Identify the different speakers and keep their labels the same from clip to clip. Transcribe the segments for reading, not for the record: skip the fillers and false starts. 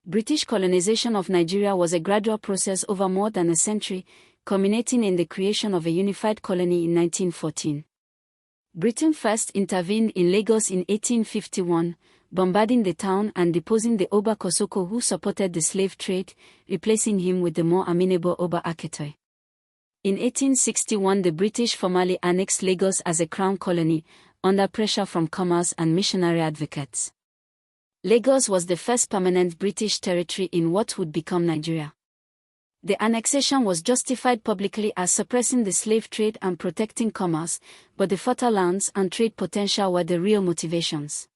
Speaker 1: British colonization of Nigeria was a gradual process over more than a century, culminating in the creation of a unified colony in 1914. Britain first intervened in Lagos in 1851, bombarding the town and deposing the Oba Kosoko who supported the slave trade, replacing him with the more amenable Oba Akitoy. In 1861 the British formally annexed Lagos as a crown colony, under pressure from commerce and missionary advocates. Lagos was the first permanent British territory in what would become Nigeria. The annexation was justified publicly as suppressing the slave trade and protecting commerce, but the fertile lands and trade potential were the real motivations.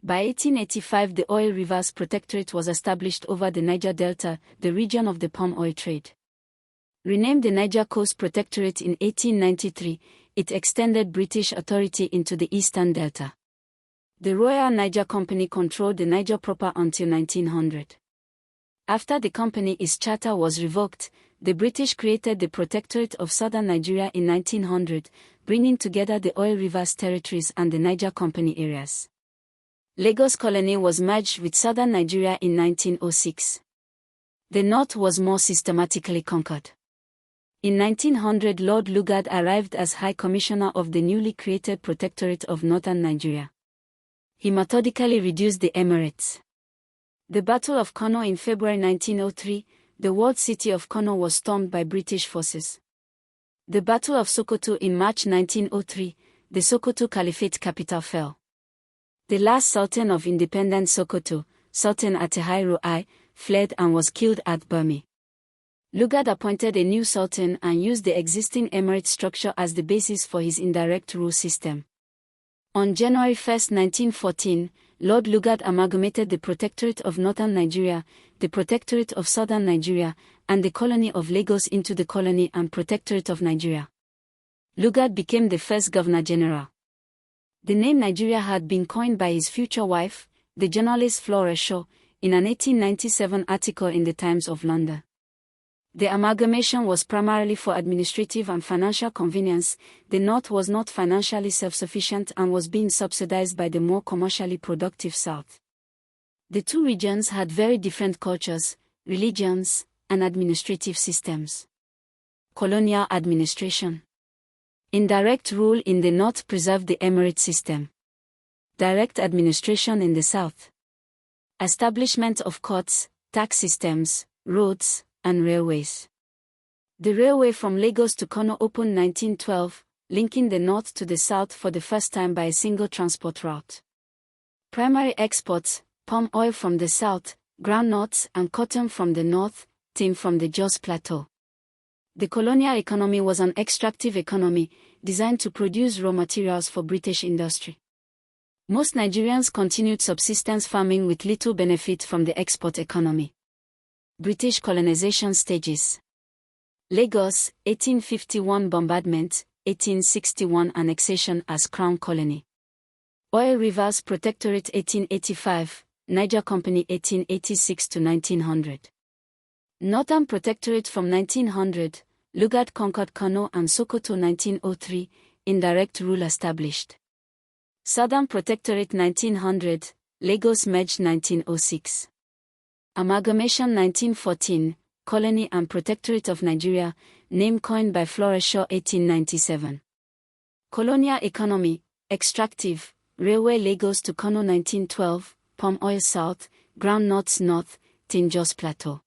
Speaker 1: By 1885 the Oil Rivers Protectorate was established over the Niger Delta, the region of the palm oil trade. Renamed the Niger Coast Protectorate in 1893, it extended British authority into the Eastern Delta. The Royal Niger Company controlled the Niger proper until 1900. After the company's charter was revoked, the British created the Protectorate of Southern Nigeria in 1900, bringing together the Oil Rivers territories and the Niger Company areas. Lagos Colony was merged with Southern Nigeria in 1906. The North was more systematically conquered. In 1900 Lord Lugard arrived as High Commissioner of the newly created Protectorate of Northern Nigeria. He methodically reduced the emirates. The Battle of Kano in February 1903, the walled city of Kano was stormed by British forces. The Battle of Sokoto in March 1903, the Sokoto Caliphate capital fell. The last Sultan of independent Sokoto, Sultan Atehairu I, fled and was killed at Burmi. Lugard appointed a new sultan and used the existing emirate structure as the basis for his indirect rule system. On January 1, 1914, Lord Lugard amalgamated the Protectorate of Northern Nigeria, the Protectorate of Southern Nigeria, and the Colony of Lagos into the Colony and Protectorate of Nigeria. Lugard became the first Governor-General. The name Nigeria had been coined by his future wife, the journalist Flora Shaw, in an 1897 article in the Times of London. The amalgamation was primarily for administrative and financial convenience. The North was not financially self-sufficient and was being subsidized by the more commercially productive South. The two regions had very different cultures, religions, and administrative systems. Colonial administration. Indirect rule in the North preserved the emirate system. Direct administration in the South. Establishment of courts, tax systems, roads, and railways. The railway from Lagos to Kano opened 1912, linking the North to the South for the first time by a single transport route. Primary exports, palm oil from the South, groundnuts and cotton from the North, tin from the Jos Plateau. The colonial economy was an extractive economy, designed to produce raw materials for British industry. Most Nigerians continued subsistence farming with little benefit from the export economy. British colonization stages. Lagos, 1851 bombardment, 1861 annexation as Crown Colony. Oil Rivers Protectorate 1885, Niger Company 1886 to 1900. Northern Protectorate from 1900, Lugard conquered Kano and Sokoto 1903, indirect rule established. Southern Protectorate 1900, Lagos merged 1906. Amalgamation 1914, Colony and Protectorate of Nigeria, name coined by Flora Shaw 1897. Colonial economy, extractive, railway Lagos to Kano 1912, palm oil South, groundnuts North, tin Jos Plateau.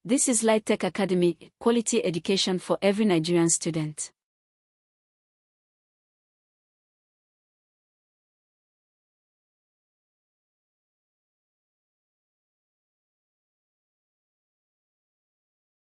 Speaker 1: This is Light Tech Academy, quality education for every Nigerian student.